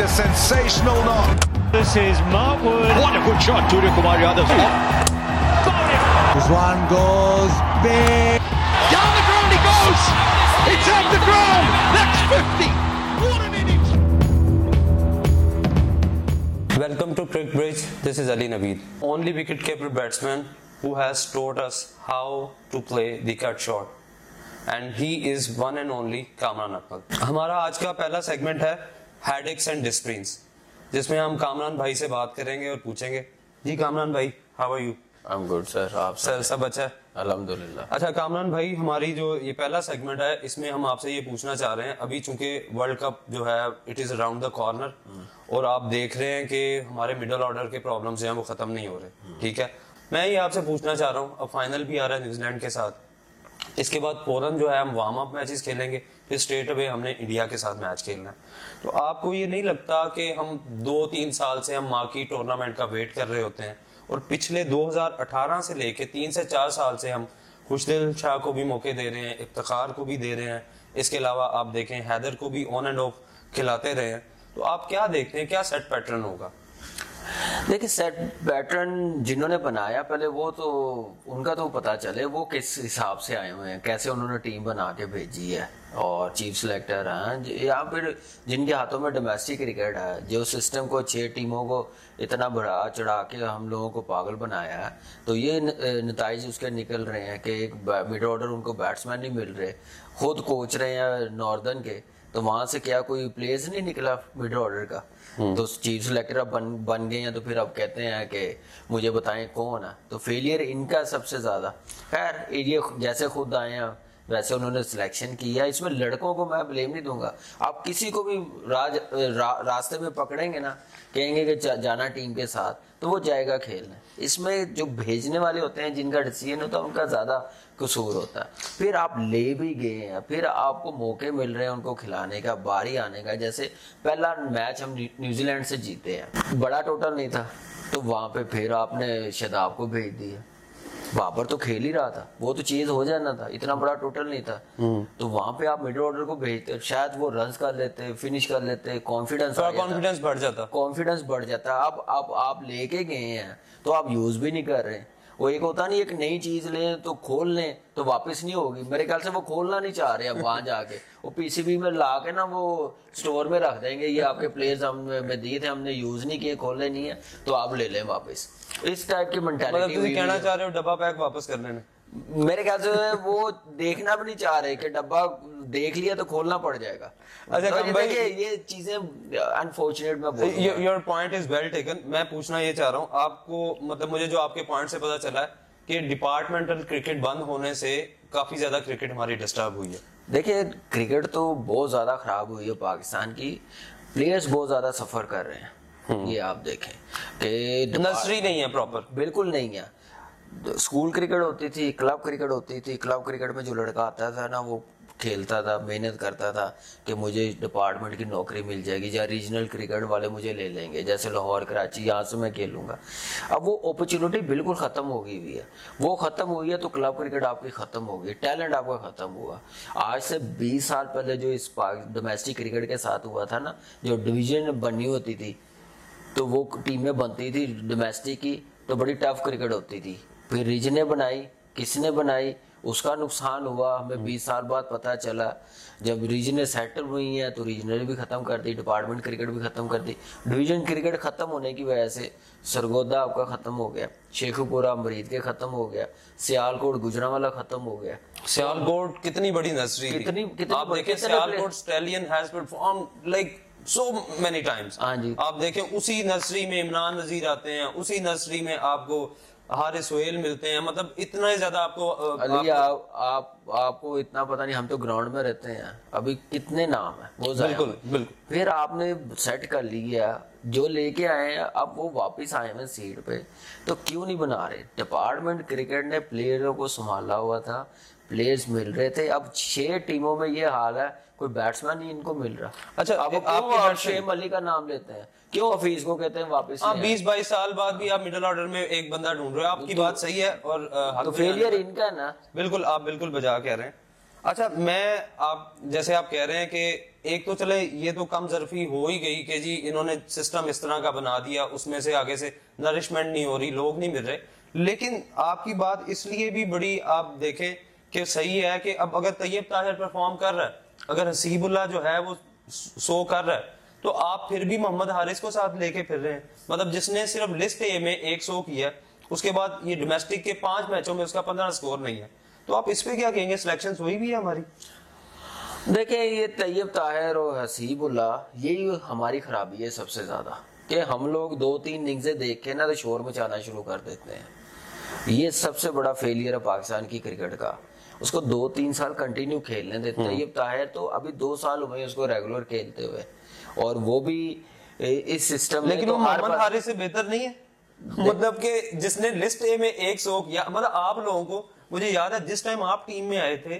a sensational knock. This is Mark Wood. What a good shot, Turia Kumari. One goes big. Down the ground he goes. It's at the ground. That's 50. What an innings. Welcome to Cricket Bridge. This is Ali Naveed, only wicket-keeper batsman who has taught us how to play the cut shot. And he is one and only Kamran Akmal. हमारा आज का पहला segment है headaches and डिस्प्रिन्स, जिसमें हम कामरान भाई से बात करेंगे और पूछेंगे, जी कामरान भाई, how are you? I am good sir. आप सर सब अच्छा है? अल्हम्दुलिल्लाह. अच्छा कामरान भाई, हमारी जो ये पहला सेगमेंट है, इसमें हम आपसे ये पूछना चाह रहे हैं, अभी चूंकि वर्ल्ड कप जो है it is around the corner और आप देख रहे हैं कि हमारे मिडिल ऑर्डर के प्रॉब्लम्स हैं वो खत्म नहीं हो रहे, ठीक है. मैं ये आपसे पूछना चाह रहा हूँ, अब फाइनल भी आ रहा है न्यूजीलैंड के साथ, इसके बाद फौरन जो है हम वार्म अप मैचेस खेलेंगे, फिर स्ट्रेट अवे हमने इंडिया के साथ मैच खेलना है. तो आपको ये नहीं लगता कि हम 2-3 साल से हम मार्की टूर्नामेंट का वेट कर रहे होते हैं और पिछले 2018 से लेके 3 से 4 साल से हम खुशदिल शाह को भी मौके दे रहे हैं, इफ्तिखार को भी दे रहे हैं, इसके अलावा आप देखें हैदर को भी ऑन एंड ऑफ खिलाते रहे हैं. तो आप क्या देखते हैं, क्या सेट पैटर्न होगा? देखिए, सेट पैटर्न जिन्होंने बनाया पहले वो तो उनका तो पता चले वो किस हिसाब से आए हुए हैं, कैसे उन्होंने टीम बना के भेजी है, और चीफ सिलेक्टर हैं या फिर जिनके हाथों में डोमेस्टिक क्रिकेट है, जो सिस्टम को 6 टीमों को इतना बढ़ा चढ़ा के हम लोगों को पागल बनाया है. तो ये नतीजे उसके निकल रहे हैं कि एक मिड ऑर्डर उनको बैट्समैन नहीं मिल रहे, खुद कोच रहे हैं नॉर्दर्न के, तो वहां से क्या कोई प्लेयर्स नहीं निकला मिड ऑर्डर का. तो चीफ सिलेक्टर अब बन गए हैं, तो फिर अब कहते हैं कि मुझे बताएं कौन है. तो फेलियर इनका सबसे ज्यादा. खैर ये जैसे खुद आए हैं वैसे उन्होंने सिलेक्शन किया. इसमें लड़कों को मैं ब्लेम नहीं दूंगा. आप किसी को भी रास्ते में पकड़ेंगे ना, कहेंगे कि जाना टीम के साथ, तो वो जाएगा खेलने. इसमें जो भेजने वाले होते हैं, जिनका डिसीजन होता है, उनका ज्यादा कसूर होता है. फिर आप ले भी गए हैं, फिर आपको मौके मिल रहे हैं उनको खिलाने का, बारी आने का. जैसे पहला मैच हम न्यूजीलैंड से जीते हैं, बड़ा टोटल नहीं था, तो वहां पे फिर आपने शादाब को भेज दिया. वहां पर तो खेल ही रहा था, वो तो चीज हो जाना था, इतना बड़ा टोटल नहीं था. तो वहां पे आप मिडिल ऑर्डर को भेजते, शायद वो रन कर लेते, फिनिश कर लेते, कॉन्फिडेंस बढ़ जाता. अब आप लेके गए हैं तो आप यूज भी नहीं कर रहे. वो एक होता नहीं, एक नई चीज लें तो खोल लें तो वापस नहीं होगी. मेरे ख्याल से वो खोलना नहीं चाह रहे. अब वहां जाके वो पीसीबी में ला के ना वो स्टोर में रख देंगे, ये आपके प्लेयर्स हमें दिए थे, हमने यूज नहीं किए, खोलने नहीं है, तो आप ले लें वापस. इस टाइप की मेंटालिटी. मतलब कहना चाह रहे हो डब्बा पैक वापस कर लेना? मेरे ख्याल से वो देखना भी नहीं चाह रहे कि डब्बा देख लिया तो खोलना पड़ जाएगा. अच्छा तो देखिए, ये चीजें अनफॉर्चुनेट में बोल. Your point is well taken. मैं पूछना ये चाह रहा हूँ आपको, मतलब मुझे जो आपके पॉइंट से पता चला है कि डिपार्टमेंटल क्रिकेट बंद होने से काफी ज्यादा क्रिकेट हमारी डिस्टर्ब हुई है. देखिए, क्रिकेट तो बहुत ज्यादा खराब हुई है पाकिस्तान की. प्लेयर्स बहुत ज्यादा सफर कर रहे हैं. ये आप देखें कि नर्सरी नहीं है प्रॉपर, बिल्कुल नहीं है. स्कूल क्रिकेट होती थी, क्लब क्रिकेट होती थी. क्लब क्रिकेट में जो लड़का आता था ना, वो खेलता था, मेहनत करता था कि मुझे डिपार्टमेंट की नौकरी मिल जाएगी, या रीजनल क्रिकेट वाले मुझे ले लेंगे, जैसे लाहौर, कराची, यहाँ से मैं खेलूंगा. अब वो अपॉर्चुनिटी बिल्कुल खत्म हो गई हुई है. वो खत्म हुई है तो क्लब क्रिकेट आपकी खत्म हो गई, टैलेंट आपका खत्म हुआ. आज से 20 साल पहले जो इस डोमेस्टिक क्रिकेट के साथ हुआ था ना, जो डिवीजन बनी होती थी, तो वो टीमें बनती थी डोमेस्टिक की, तो बड़ी टफ क्रिकेट होती थी. फिर रीजनें बनाई, किसने बनाई, उसका नुकसान हुआ. हमें 20 साल बाद पता चला, जब रीजनें सेटल हुई हैं तो रीजनल भी खत्म कर दी, डिपार्टमेंट क्रिकेट भी खत्म कर दी. डिवीजन क्रिकेट खत्म होने की वजह से सरगोदा आपका खत्म हो गया, शेखुपुरा मरीद के खत्म हो गया, सियालकोट गुजरांवाला खत्म हो गया. सियालकोट कितनी बड़ी नर्सरी थी. आप देखें, Sialkot stallion has performed like so many times. हाँ जी. आप देखें, उसी नर्सरी में इमरान नजीर आते हैं, उसी नर्सरी में आपको हारिस सोहेल मिलते हैं. मतलब इतना ही ज्यादा आपको आपको इतना पता नहीं. हम तो ग्राउंड में रहते हैं, अभी कितने नाम है वो. बिल्कुल. फिर आपने सेट कर लिया, जो लेके आए हैं, अब वो वापस आए हैं सीट पे, तो क्यों नहीं बना रहे? डिपार्टमेंट क्रिकेट ने प्लेयरों को संभाला हुआ था, प्लेयर्स मिल रहे थे. अब 6 टीमों में ये हाल है, कोई बैट्समैन नहीं इनको मिल रहा. अच्छा, अब आप शेम अली का नाम लेते हैं, क्यों हफीज को कहते हैं वापस? 20-22 साल बाद भी आप मिडिल ऑर्डर में एक बंदा ढूंढ रहे हो. आपकी बात सही है और तो फेलियर इनका है ना. बिल्कुल, आप बिल्कुल बजा कह रहे हैं. अच्छा, मैं आप जैसे आप कह रहे हैं कि एक तो चले ये तो कम जरफी हो ही गई कि जी इन्होंने सिस्टम इस तरह का बना दिया, उसमें से आगे से नरिशमेंट नहीं हो रही, लोग नहीं मिल रहे। लेकिन आपकी बात इसलिए भी बड़ी आप देखें कि सही है कि अब अगर तैयब ताहिर परफॉर्म कर रहा है, अगर हसीबुल्लाह जो है वो सो कर रहा है, तो आप फिर भी मोहम्मद हारिस को साथ लेके फिर रहे हैं। मतलब जिसने सिर्फ लिस्ट ए में 100 किया, उसके बाद ये डोमेस्टिक के 5 मैचों में उसका 15 स्कोर नहीं है, तो आप इस पे क्या कहेंगे? सिलेक्शन हुई भी है हमारी। देखिए, ये तैयब ताहिर और हसीबुल्लाह यही हमारी खराबी है सबसे ज्यादा, कि हम लोग 2-3 इनिंग्सें देख के ना तो शोर मचाना शुरू कर देते हैं। ये सबसे बड़ा फेलियर है पाकिस्तान की क्रिकेट का। उसको 2-3 साल कंटिन्यू खेलने देते। तैयब ताहिर तो अभी 2 साल हुए उसको रेगुलर खेलते हुए, और वो भी इस सिस्टम में। लेकिन वो मोहम्मद हारिस से बेहतर नहीं है। मतलब कि जिसने लिस्ट ए में 100 किया, मतलब आप लोगों को, मुझे याद है जिस टाइम आप टीम में आए थे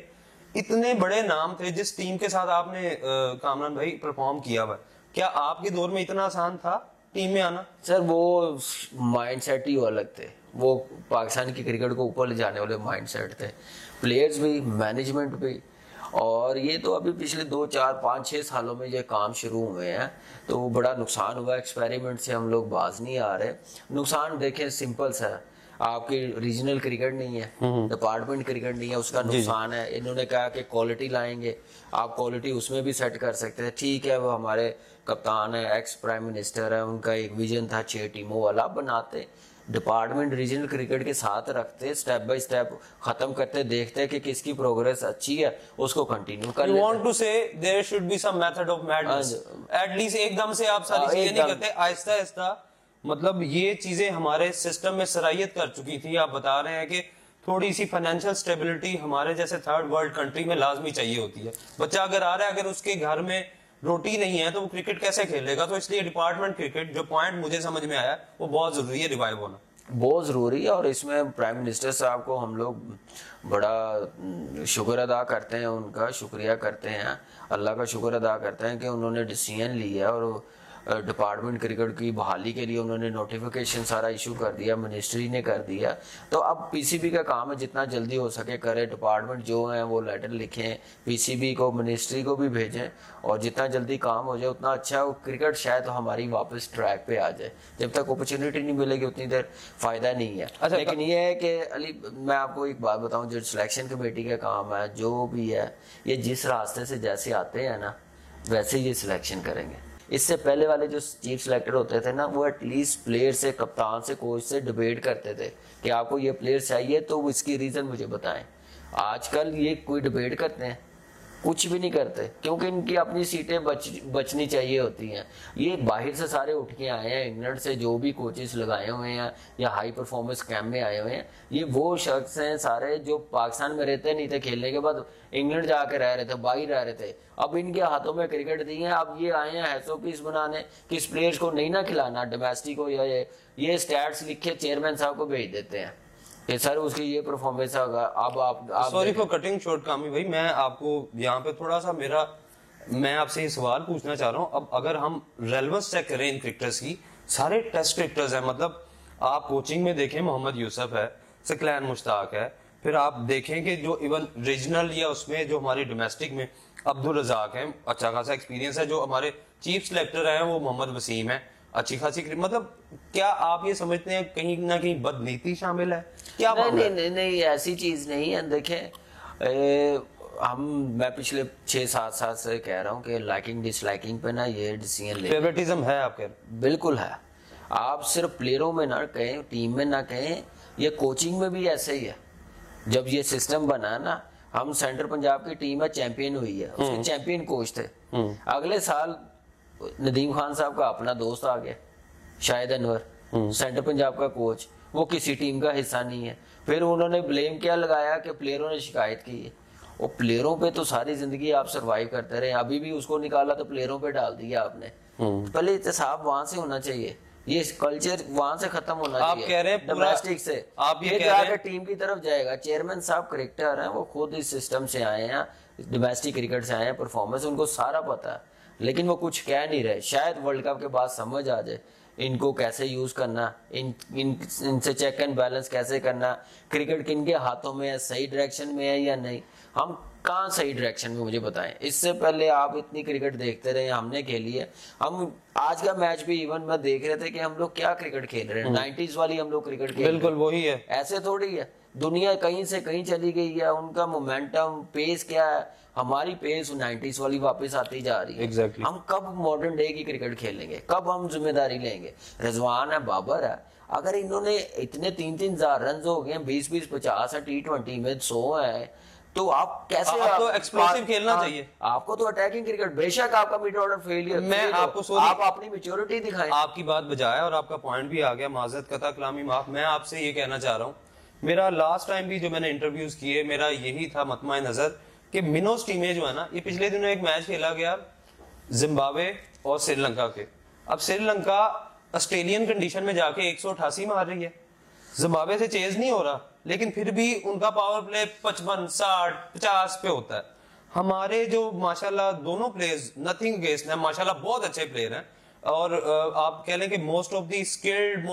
इतने बड़े नाम थे, जिस टीम के साथ आपने कामरान भाई परफॉर्म किया हुआ, क्या आपके दौर में इतना आसान था टीम में आना? सर वो माइंडसेट ही अलग थे, वो पाकिस्तान की क्रिकेट को ऊपर ले जाने वाले माइंडसेट थे, प्लेयर्स भी, मैनेजमेंट भी। और ये तो अभी पिछले 2-4-5-6 सालों में ये काम शुरू हुए हैं, तो बड़ा नुकसान हुआ। एक्सपेरिमेंट से हम लोग बाज नहीं आ रहे। नुकसान देखें सिंपल सा है, आपकी रीजनल क्रिकेट नहीं है, डिपार्टमेंट क्रिकेट नहीं है, उसका नुकसान है। इन्होंने कहा कि क्वालिटी लाएंगे, आप क्वालिटी उसमें भी सेट कर सकते हैं, ठीक है। वो हमारे कप्तान है, एक्स प्राइम मिनिस्टर है, उनका एक विजन था 6 टीमों वाला, बनाते डिपार्टमेंट रीजनल क्रिकेट के साथ रखते, स्टेप बाय स्टेप खत्म करते, देखते कि किसकी प्रोग्रेस अच्छी है, उसको कंटिन्यू कर। You want to say there should be some method of madness. At least एकदम से आप सारी चीजें नहीं करते, आहिस्ता आहिस्ता। मतलब ये चीजें हमारे सिस्टम में सराहियत कर चुकी थी। आप बता रहे हैं कि थोड़ी सी फाइनेंशियल स्टेबिलिटी हमारे जैसे थर्ड वर्ल्ड कंट्री में लाजमी चाहिए होती है। बच्चा अगर आ रहा है, अगर उसके घर में रोटी नहीं है तो वो क्रिकेट कैसे खेलेगा? तो इसलिए डिपार्टमेंट क्रिकेट, जो पॉइंट मुझे समझ में आया, वो बहुत जरूरी है, रिवाइव होना बहुत ज़रूरी है। और इसमें प्राइम मिनिस्टर साहब को हम लोग बड़ा शुक्र अदा करते हैं, उनका शुक्रिया करते हैं, अल्लाह का शुक्र अदा करते हैं कि उन्होंने डिसीजन लिया और डिपार्टमेंट क्रिकेट की बहाली के लिए उन्होंने नोटिफिकेशन सारा इशू कर दिया, मिनिस्ट्री ने कर दिया। तो अब पीसीबी का काम है जितना जल्दी हो सके करे, डिपार्टमेंट जो हैं वो लेटर लिखें, पीसीबी को, मिनिस्ट्री को भी भेजें, और जितना जल्दी काम हो जाए उतना अच्छा। क्रिकेट शायद हमारी वापस ट्रैक पे आ जाए। जब तक अपॉर्चुनिटी नहीं मिलेगी उतनी देर फायदा नहीं है। अच्छा, लेकिन ये है कि अली, मैं आपको एक बात बताऊं, जो सिलेक्शन कमेटी का काम है, जो भी है, ये जिस रास्ते से जैसे आते हैं ना वैसे ये सिलेक्शन करेंगे। इससे पहले वाले जो चीफ सिलेक्टर होते थे ना, वो एटलीस्ट प्लेयर से, कप्तान से, कोच से डिबेट करते थे कि आपको ये प्लेयर चाहिए तो इसकी रीजन मुझे बताएं। आजकल ये कोई डिबेट करते हैं? कुछ भी नहीं करते, क्योंकि इनकी अपनी सीटें बचनी चाहिए होती हैं। ये बाहर से सारे उठ के आए हैं, इंग्लैंड से जो भी कोचेस लगाए हुए हैं या हाई परफॉर्मेंस कैंप में आए हुए हैं, ये वो शख्स हैं सारे जो पाकिस्तान में रहते नहीं थे, खेलने के बाद इंग्लैंड जाके रह रहे थे, बाहर रह रहे थे, अब इनके हाथों में क्रिकेट दी है। अब ये आए हैं एसओपीस बनाने, किस प्लेयर्स को नहीं ना खिलाना, डोमेस्टिक को, या ये स्टैट्स लिखे चेयरमैन साहब को भेज देते हैं कि सर उसकी ये परफॉर्मेंस होगा। अब आप सॉरी फॉर कटिंग शॉर्ट कामी भाई, मैं आपको यहाँ पे थोड़ा सा मैं आपसे ये सवाल पूछना चाह रहा हूँ। अब अगर हम रेलेवेंस चेक करें इन क्रिकेटर्स की, सारे टेस्ट क्रिकेटर्स हैं। मतलब आप कोचिंग में देखें, मोहम्मद यूसुफ है, सकलैन मुश्ताक है, फिर आप देखें कि जो इवन रीजनल या उसमें जो हमारे डोमेस्टिक में अब्दुल रजाक है, अच्छा खासा एक्सपीरियंस है। जो हमारे चीफ सिलेक्टर हैं वो मोहम्मद वसीम है, अच्छी खासी। मतलब क्या आप ये समझते हैं कहीं ना कहीं बदनीति शामिल है? क्या नहीं, ऐसी चीज नहीं है। देखें, मैं पिछले 6-7 साल से कह रहा हूँ कि लाइकिंग डिसलाइकिंग पे ना ये डिसीजन ले, फेवरेटिज्म है आपके? बिल्कुल है। आप सिर्फ प्लेयरों में ना कहें, टीम में ना कहें, ये कोचिंग में भी ऐसे ही है। जब ये सिस्टम बना ना, हम सेंट्रल पंजाब की टीम है, चैंपियन हुई है, उसके चैंपियन कोच थे। अगले साल नदीम खान साहब का अपना दोस्त आ गया, शाहिद अनवर, सेंट्रल पंजाब का कोच, वो किसी टीम का हिस्सा नहीं है। फिर उन्होंने ब्लेम क्या लगाया कि प्लेयरों ने शिकायत की है। और प्लेयरों पे तो सारी जिंदगी आप सरवाइव करते रहे, अभी भी उसको निकाला तो प्लेयरों पे डाल दिया आपने। पहले एहतसाब वहां से होना चाहिए, ये कल्चर वहां से खत्म होना चाहिए। आप कह रहे हैं डोमेस्टिक से, आप ये कह रहे हैं टीम की तरफ जाएगा। चेयरमैन साहब क्रिकेटर हैं, वो खुद इस सिस्टम से आए हैं, डोमेस्टिक क्रिकेट से आए हैं, परफॉर्मेंस उनको सारा पता है, लेकिन वो कुछ कह नहीं रहे। शायद वर्ल्ड कप के बाद समझ आ जाए इनको कैसे यूज करना, इनसे चेक एंड बैलेंस कैसे करना, क्रिकेट किन के हाथों में है, सही डायरेक्शन में है या नहीं। हम कहाँ सही डायरेक्शन में, मुझे बताएं। इससे पहले आप इतनी क्रिकेट देखते रहे, हमने खेली है। हम आज का मैच भी इवन में देख रहे थे कि हम लोग क्या क्रिकेट खेल रहे हैं, 90s वाली हम लोग क्रिकेट खेल रहे हैं। बिल्कुल वही है, ऐसे थोड़ी है। दुनिया कहीं से कहीं चली गई है, उनका मोमेंटम पेस क्या है, हमारी पेस 90s वाली वापस आती जा रही है। Exactly. हम कब मॉडर्न डे की क्रिकेट खेलेंगे, कब हम जिम्मेदारी लेंगे? रिजवान है, बाबर है, अगर इन्होंने इतने 3-3 हजार रन हो गए, 20-20 50 है, T20 में 100 है, तो आप कैसे? आपको एक्सप्लोसिव खेलना चाहिए, आपको तो अटैकिंग क्रिकेट। बेशक आपका मिड ऑर्डर फेलियर, मैं आपको आप अपनी मैच्योरिटी दिखाएं। आपकी बात बजाय और आपका पॉइंट भी आ गया, माजरत कता कलामी माफ। मैं आपसे ये कहना चाह रहा हूँ, मेरा लास्ट टाइम भी जो मैंने इंटरव्यूज किए, मेरा यही था मतमा नजर कि मिनोस टीमें जो है ना, ये पिछले दिनों एक मैच खेला गया जिम्बाब्वे और श्रीलंका के। अब श्रीलंका ऑस्ट्रेलियन कंडीशन में जाके 188 मार रही है, जिम्बाब्वे से चेज नहीं हो रहा, लेकिन फिर भी उनका पावर प्ले 55, 60, 50 पे होता है। हमारे जो माशाल्लाह दोनों प्लेयर्स, नथिंग अगेंस्ट है, माशाल्लाह बहुत अच्छे प्लेयर हैं, और आप कह लें कि most of the skilled,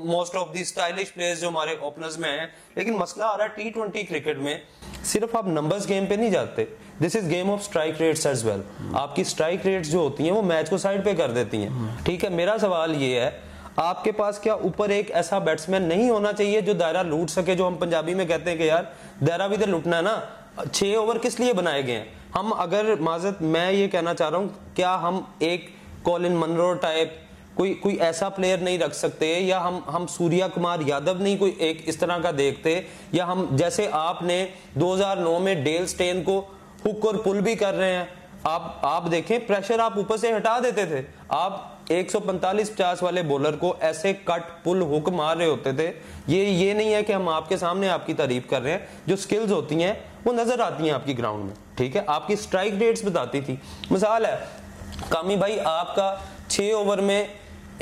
most of the stylish players जो हमारे ओपनर्स में हैं। लेकिन मसला आ रहा है T20 क्रिकेट में, सिर्फ आप नंबर्स गेम पे नहीं जाते, this is game of strike rates as well. आपकी स्ट्राइक रेट्स जो होती हैं वो मैच को साइड पे कर देती हैं, ठीक है। मेरा सवाल ये है, आपके पास क्या ऊपर एक ऐसा बैट्समैन नहीं होना चाहिए जो दायरा लूट सके, जो हम पंजाबी में कहते हैं कि यार दायरा भी तो लूटना है ना, 6 ओवर किस लिए बनाए गए हैं? हम अगर माजरत, मैं ये कहना चाह रहा हूँ, क्या हम एक कॉलिन मनरो टाइप कोई ऐसा प्लेयर नहीं रख सकते, या हम सूर्या कुमार यादव नहीं कोई एक इस तरह का देखते, या हम जैसे आपने 2009 में डेल स्टेन को हुक और पुल भी कर रहे हैं। आप देखें, प्रेशर आप ऊपर से हटा देते थे, आप 145-50 वाले बॉलर को ऐसे कट पुल हुक मार रहे होते थे। ये नहीं है कि हम आपके सामने आपकी तारीफ कर रहे हैं, जो स्किल्स होती हैं वो नजर आती हैं आपकी ग्राउंड में, ठीक है। आपकी स्ट्राइक रेट्स बताती थी। मिसाल है कामी भाई, आपका 6 ओवर में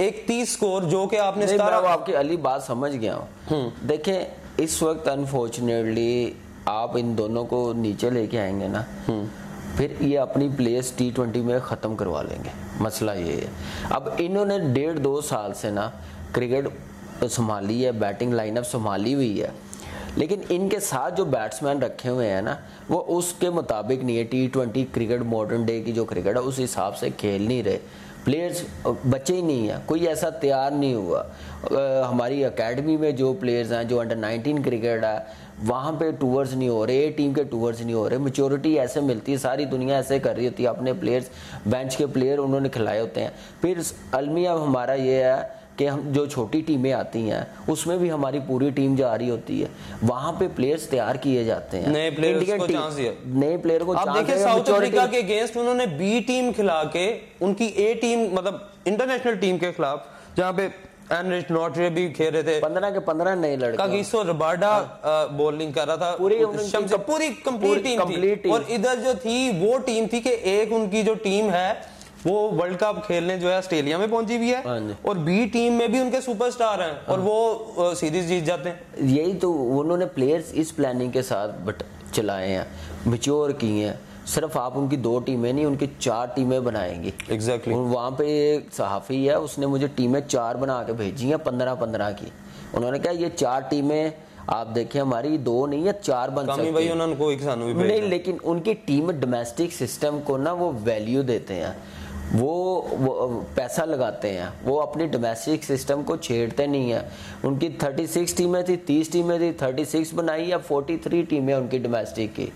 एक 30 स्कोर जो कि आपने आपकी अली बात समझ गया हूँ। देखें इस वक्त अनफॉर्चुनेटली आप इन दोनों को नीचे लेके आएंगे ना, फिर ये अपनी प्लेस T20 में ख़त्म करवा लेंगे। मसला ये है, अब इन्होंने 1.5-2 साल से ना क्रिकेट संभाली है, बैटिंग लाइनअप संभाली हुई है, लेकिन इनके साथ जो बैट्समैन रखे हुए हैं ना, वो उसके मुताबिक नहीं है। T20 क्रिकेट मॉडर्न डे की जो क्रिकेट है उस हिसाब से खेल नहीं रहे, प्लेयर्स बचे ही नहीं है, कोई ऐसा तैयार नहीं हुआ। हमारी एकेडमी में जो प्लेयर्स हैं, जो अंडर 19 क्रिकेट है, वहाँ पे टूर्स नहीं हो रहे, टीम के टूर्स नहीं हो रहे। मैच्योरिटी ऐसे मिलती है, सारी दुनिया ऐसे कर रही होती है, अपने प्लेयर्स, बेंच के प्लेयर उन्होंने खिलाए होते हैं। फिर अलमिया हमारा ये है कि हम जो छोटी टीमें आती हैं उसमें भी हमारी पूरी टीम जा रही होती है, वहां पे प्लेयर्स तैयार किए जाते हैं, नए प्लेयर्स को चांस दिया, नए प्लेयर को। आप देखिए साउथ अफ्रीका के अगेंस्ट उन्होंने बी टीम खिला के उनकी ए टीम, मतलब इंटरनेशनल टीम के खिलाफ, जहां पे एनरिच नॉटरे भी खेल रहे थे, 15 के 15 नए लड़के, कागिसो रबाडा बॉलिंग कर रहा था, पूरी कंप्लीट टीम थी। और इधर जो थी वो टीम थी कि एक उनकी जो टीम है वो वर्ल्ड कप खेलने जो है ऑस्ट्रेलिया में पहुंची हुई है, और बी टीम में भी उनके सुपरस्टार हैं, और वो सीरीज जीत जाते हैं। यही तो उन्होंने प्लेयर्स इस प्लानिंग के साथ चलाए हैं, मैच्योर किए हैं। सिर्फ आप उनकी 2 टीमें नहीं, उनकी 4 टीमें बनाएंगी। एग्जैक्टली। वहाँ पे एक सहाफ़ी है, उसने मुझे टीमें 4 बना के भेजी हैं, 15-15 की। उन्होंने कहा ये 4 टीमें आप देखें, हमारी 2 नहीं है 4 बन सकती भाई उन्होंने कोई भी नहीं, लेकिन उनकी टीम डोमेस्टिक सिस्टम को ना वो वैल्यू देते हैं, वो पैसा लगाते हैं, वो अपनी डोमेस्टिक सिस्टम को छेड़ते नहीं है। उनकी 36 टीमें थी, 30 टीमें थी, 36 बनाई या 43 टीमें उनकी डोमेस्टिक की,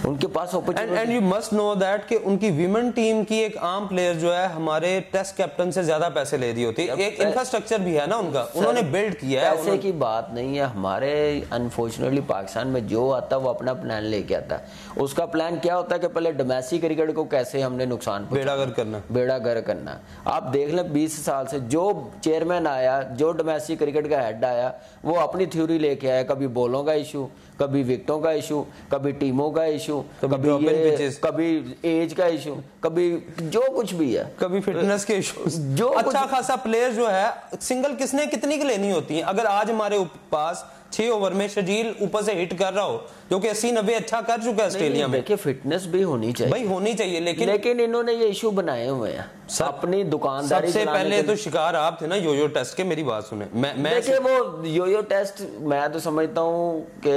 उनके पास and you must know that कि उनकी विमेन टीम की एक आम प्लेयर जो है हमारे टेस्ट कैप्टन से ज्यादा पैसे ले रही होती है। एक इंफ्रास्ट्रक्चर भी है ना उनका, उन्होंने बिल्ड किया है। पैसे की बात नहीं है, हमारे अनफॉर्चुनेटली पाकिस्तान में जो आता है वो अपना प्लान लेके आता है। उसका प्लान क्या होता है कि पहले डोमेस्टिक क्रिकेट को कैसे हमने नुकसान बेड़ागर करना। आप देख लें 20 साल से जो चेयरमैन आया, जो डोमेस्टिक क्रिकेट का हेड आया, वो अपनी थ्योरी लेके आया, कभी बॉलों का इशू, कभी विकेटों का इशू, कभी टीमों का इशू, कभी एज का इशू, कभी जो कुछ भी है, कभी फिटनेस के इशू। जो अच्छा खासा प्लेयर जो है, सिंगल किसने कितनी की लेनी होती है। अगर आज हमारे पास 6 ओवर में शजील ऊपर से हिट कर रहा हो जो कि 80-90 अच्छा कर चुका है ऑस्ट्रेलिया में। देखिए फिटनेस भी होनी चाहिए भाई, होनी चाहिए, लेकिन इन्होंने ये इशू बनाए हुए हैं अपनी दुकानदारी। सबसे पहले तो शिकार आप थे ना योयो टेस्ट के, मेरी बात सुने। मैं देखिए वो योयो टेस्ट मैं तो समझता हूँ कि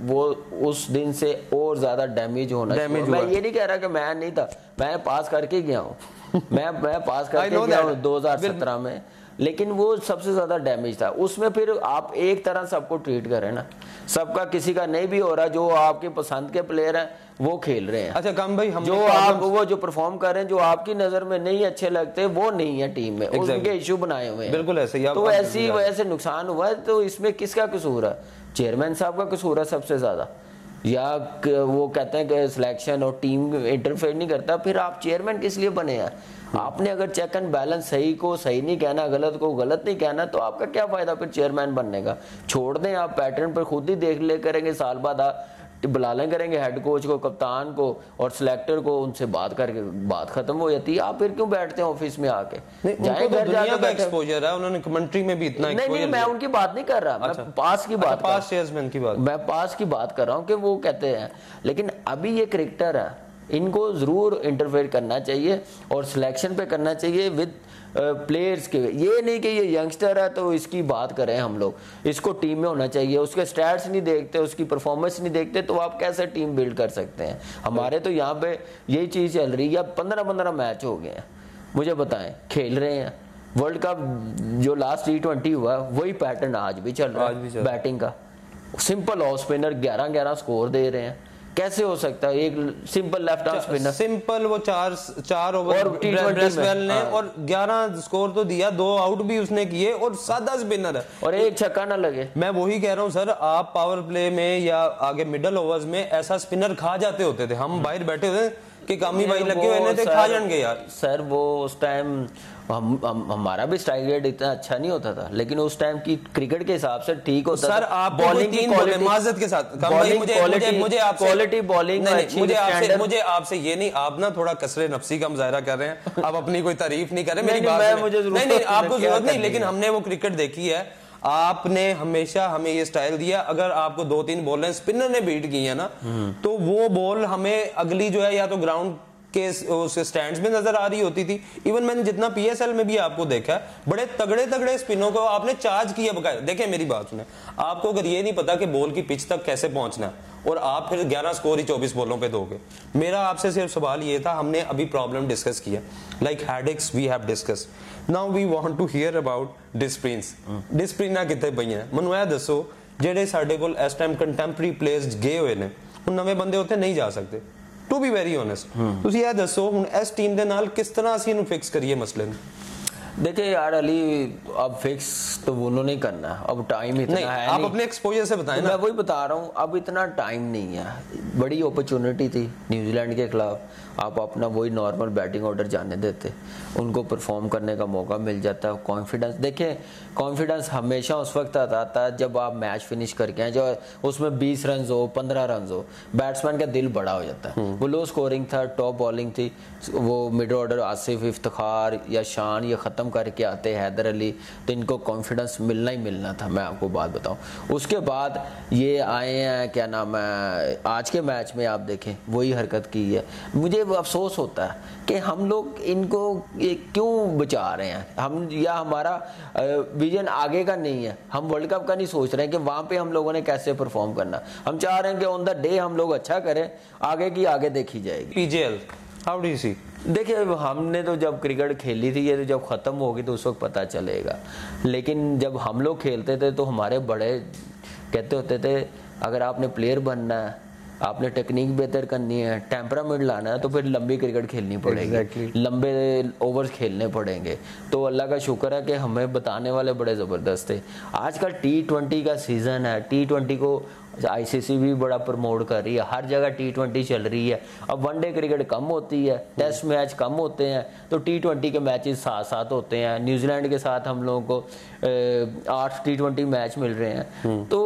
वो उस दिन से और ज्यादा डैमेज होना चाहिए। मैं ये नहीं कह रहा कि मैं नहीं था, मैं पास करके गया हूँ मैं पास करके गया हूँ 2017 में, लेकिन वो सबसे ज्यादा डैमेज था उसमें। फिर आप एक तरह सबको ट्रीट करें ना, सबका किसी का नहीं भी हो रहा, जो आपके पसंद के प्लेयर हैं वो खेल रहे हैं। अच्छा काम भाई, जो आप वो जो परफॉर्म कर रहे हैं, जो आपकी नजर में नहीं अच्छे लगते वो नहीं है टीम में, उनके इशू बनाए हुए हैं। बिल्कुल ऐसे ही। तो ऐसी वजह से नुकसान हुआ है, तो इसमें किसका कसूर है? चेयरमैन साहब का कसूर है सबसे ज्यादा, या वो कहते हैं कि सिलेक्शन और टीम इंटरफेयर नहीं करता? फिर आप चेयरमैन किस लिए बने हैं? आपने अगर चेक एंड बैलेंस सही को सही नहीं कहना, गलत को गलत नहीं कहना, तो आपका क्या फायदा फिर चेयरमैन बनने का? छोड़ दें, आप पैटर्न पर खुद ही देख ले करेंगे, साल बाद बुला लें करेंगे हेड कोच को, कप्तान को और सिलेक्टर को, उनसे बात करके बात खत्म हो जाती है। आप फिर क्यों बैठते हैं ऑफिस में आके? जाए घर जाकर एक्सपोजर है, उन्होंने कमेंट्री में भी इतना नहीं, मैं उनकी बात नहीं कर रहा, मैं पास की बात, पास चेयरमैन की बात, मैं पास की बात कर रहा हूँ कि वो कहते हैं। लेकिन अभी ये क्रिकेटर है, इनको जरूर इंटरफेयर करना चाहिए और सिलेक्शन पे करना चाहिए विद प्लेयर्स के। ये नहीं कि ये यंगस्टर है तो इसकी बात करें हम लोग, इसको टीम में होना चाहिए। उसके स्टैट्स नहीं देखते, उसकी परफॉर्मेंस नहीं देखते, तो आप कैसे टीम बिल्ड कर सकते हैं? हमारे तो यहाँ पे यही चीज चल रही है। 15-15 मैच हो गए हैं, मुझे बताएं, खेल रहे हैं। वर्ल्ड कप जो लास्ट T20 हुआ वही पैटर्न आज भी चल रहा है बैटिंग का। सिंपल ऑफ स्पिनर 11-11 स्कोर दे रहे हैं, कैसे हो सकता है? एक simple left arm spinner, simple वो चार ओवर ब्रेसवेल ने और 11 स्कोर तो दिया, 2 आउट भी उसने किए और सादा स्पिनर है और एक छक्का ना लगे। मैं वही कह रहा हूँ सर, आप पावर प्ले में या आगे मिडल ओवर्स में ऐसा स्पिनर खा जाते होते थे। हम बाहर बैठे हुए कि कामी भाई लगे हुए थे, खा जाएंगे यार। सर वो उस टाइम हमारा भी स्ट्राइक रेट इतना अच्छा नहीं होता था, लेकिन उस टाइम की क्रिकेट के हिसाब से ठीक होता सर, था। आप बॉलिंग की क्वालिटी माजत के साथ मुझे आपसे क्वालिटी बॉलिंग मुझे आपसे ये नहीं, आप ना थोड़ा कसरे नफ्सी का मुजाहरा कर रहे हैं, आप अपनी कोई तारीफ नहीं कर रहे। मेरी बात नहीं, आपको जरूरत नहीं, लेकिन हमने वो क्रिकेट देखी है। आपने हमेशा हमें ये स्टाइल दिया, अगर आपको 2-3 बॉलें स्पिनर ने बीट की है ना, तो वो बॉल हमें अगली जो है या तो ग्राउंड के उस स्टैंड्स में नजर आ रही होती थी। इवन मैंने जितना PSL में भी आपको देखा है, बड़े तगड़े स्पिनों को आपने चार्ज किया बकाया। देखिए मेरी बात सुने, आपको अगर ये नहीं पता कि बॉल की पिच तक कैसे पहुंचना है और आप फिर 11 स्कोर ही 24 बॉलों पे दोगे। मेरा आपसे सिर्फ सवाल ये था, हमने अभी प्रॉब्लम डिस्कस किया, like headaches we have discussed, now we want to hear about Disprins. डिस्प्रिना कितने पईयां ਮੈਨੂੰ ਇਹ ਦੱਸੋ ਜਿਹੜੇ ਸਾਡੇ ਕੋਲ ਇਸ ਟਾਈਮ ਕੰਟੈਂਪਰਰੀ ਪਲੇਅਰਸ ਗਏ ਹੋਏ ਨੇ, ਉਹ ਨਵੇਂ ਬੰਦੇ ਉੱਥੇ ਨਹੀਂ ਜਾ ਸਕਦੇ। टू बी वेरी ऑनेस्ट, ਤੁਸੀਂ ਇਹ ਦੱਸੋ ਹੁਣ ਇਸ ਟੀਮ ਦੇ ਨਾਲ ਕਿਸ ਤਰ੍ਹਾਂ ਅਸੀਂ ਇਹਨੂੰ ਫਿਕਸ ਕਰੀਏ मसले ਨੂੰ? देखिए यार अली, अब फिक्स तो उन्होंने करना, अब टाइम इतना है आप अपने एक्सपोजर से बताएं ना। मैं वही बता रहा हूँ, अब इतना टाइम नहीं है। बड़ी अपॉर्चुनिटी थी न्यूजीलैंड के खिलाफ, आप अपना वही नॉर्मल बैटिंग ऑर्डर जाने देते, उनको परफॉर्म करने का मौका मिल जाता। कॉन्फिडेंस देखिए, कॉन्फिडेंस हमेशा उस वक्त आता है जब आप मैच फिनिश करके आए, जो उसमें 20 रन हो 15 रन हो, बैट्समैन का दिल बड़ा हो जाता है। वो लो स्कोरिंग था, टॉप बॉलिंग थी, वो मिड ऑर्डर आसिफ, इफ्तिखार या शान ये खत्म करके आते, हैदर अली, तो इनको कॉन्फिडेंस मिलना ही मिलना था। मैं आपको बात बताऊं, उसके बाद ये आए हैं, क्या नाम है, आज के मैच में आप देखें वही हरकत की है। मुझे अफसोस होता है कि हम लोग इनको क्यों बचा रहे हैं, हम या हमारा विजन आगे का नहीं है। हम वर्ल्ड कप का नहीं सोच रहे हैं कि वहां पे हम लोगों ने कैसे परफॉर्म करना, हम चाह रहे हैं कि ऑन द डे हम लोग अच्छा करें, आगे की आगे देखी जाएगी। PGL how do you see? देखिए हमने तो जब क्रिकेट खेली थी, ये तो जब खत्म होगी तो उस वक्त पता चलेगा, लेकिन जब हम लोग खेलते थे तो हमारे बड़े कहते होते थे, अगर आपने प्लेयर बनना है, आपने टेक्निक बेहतर करनी है, टेम्परामेंट लाना है, तो फिर लंबी क्रिकेट खेलनी पड़ेगी, लंबे ओवर्स खेलने पड़ेंगे। तो अल्लाह का शुक्र है कि हमें बताने वाले बड़े ज़बरदस्त थे। आजकल T20 का सीज़न है, T20 को आईसीसी भी बड़ा प्रमोट कर रही है, हर जगह T20 चल रही है। अब वनडे क्रिकेट कम होती है, टेस्ट मैच कम होते हैं, तो T20 के मैचेस साथ साथ होते हैं। न्यूजीलैंड के साथ हम लोगों को 8 T20 मैच मिल रहे हैं, तो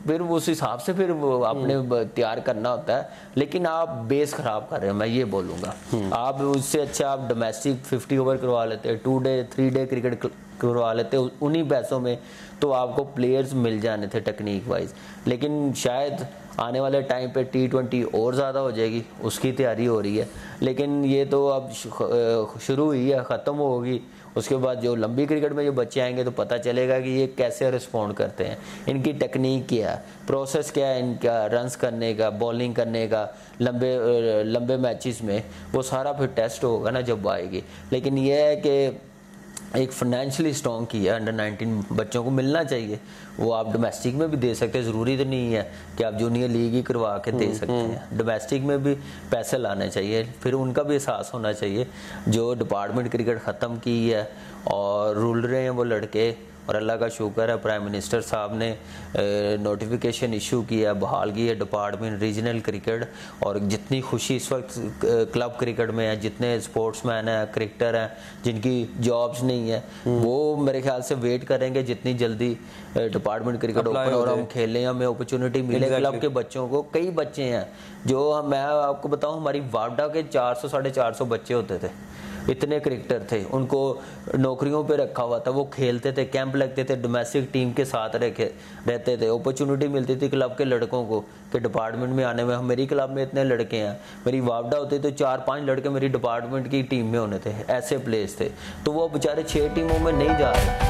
फिर उस हिसाब से फिर वो आपने तैयार करना होता है। लेकिन आप बेस खराब कर रहे हैं, मैं ये बोलूँगा। आप उससे अच्छा आप डोमेस्टिक 50 ओवर करवा लेते हैं, 2 डे 3 डे क्रिकेट करवा लेते उन्हीं पैसों में, तो आपको प्लेयर्स मिल जाने थे टेक्निक वाइज। लेकिन शायद आने वाले टाइम पे T20 और ज़्यादा हो जाएगी, उसकी तैयारी हो रही है। लेकिन ये तो अब शुरू हुई है, ख़त्म होगी। उसके बाद जो लंबी क्रिकेट में जो बच्चे आएंगे तो पता चलेगा कि ये कैसे रिस्पॉन्ड करते हैं, इनकी टेक्निक क्या है, प्रोसेस क्या है इनका रन्स करने का, बॉलिंग करने का, लंबे मैचेस में, वो सारा फिर टेस्ट होगा ना जब आएगी। लेकिन ये है कि एक फाइनेंशियली स्ट्रॉन्ग किया अंडर 19 बच्चों को मिलना चाहिए। वो आप डोमेस्टिक में भी दे सकते हैं, ज़रूरी तो नहीं है कि आप जूनियर लीग ही करवा के दे सकते हैं। डोमेस्टिक में भी पैसे लाने चाहिए, फिर उनका भी एहसास होना चाहिए। जो डिपार्टमेंट क्रिकेट ख़त्म की है और रूल रहे हैं वो लड़के, और अल्लाह का शुक्र है प्राइम मिनिस्टर साहब ने नोटिफिकेशन इशू किया, बहाल की है डिपार्टमेंट रीजनल क्रिकेट। और जितनी खुशी इस वक्त क्लब क्रिकेट में है, जितने स्पोर्ट्समैन हैं, क्रिकेटर हैं जिनकी जॉब्स नहीं है, वो मेरे ख्याल से वेट करेंगे जितनी जल्दी डिपार्टमेंट क्रिकेट ओपन और हम खेलें, हमें अपॉर्चुनिटी मिले। क्लब के बच्चों को, कई बच्चे हैं जो, मैं आपको बताऊं, हमारी वावडा के 400 साढ़े 400 बच्चे होते थे, इतने क्रिकेटर थे, उनको नौकरियों पे रखा हुआ था, वो खेलते थे, कैंप लगते थे, डोमेस्टिक टीम के साथ रहते थे, अपॉर्चुनिटी मिलती थी क्लब के लड़कों को कि डिपार्टमेंट में आने में। हम, मेरी क्लब में इतने लड़के हैं, मेरी वावडा होती तो 4-5 लड़के मेरी डिपार्टमेंट की टीम में होने थे, ऐसे प्लेयर्स थे। तो वो बेचारे 6 टीमों में नहीं जा रहे।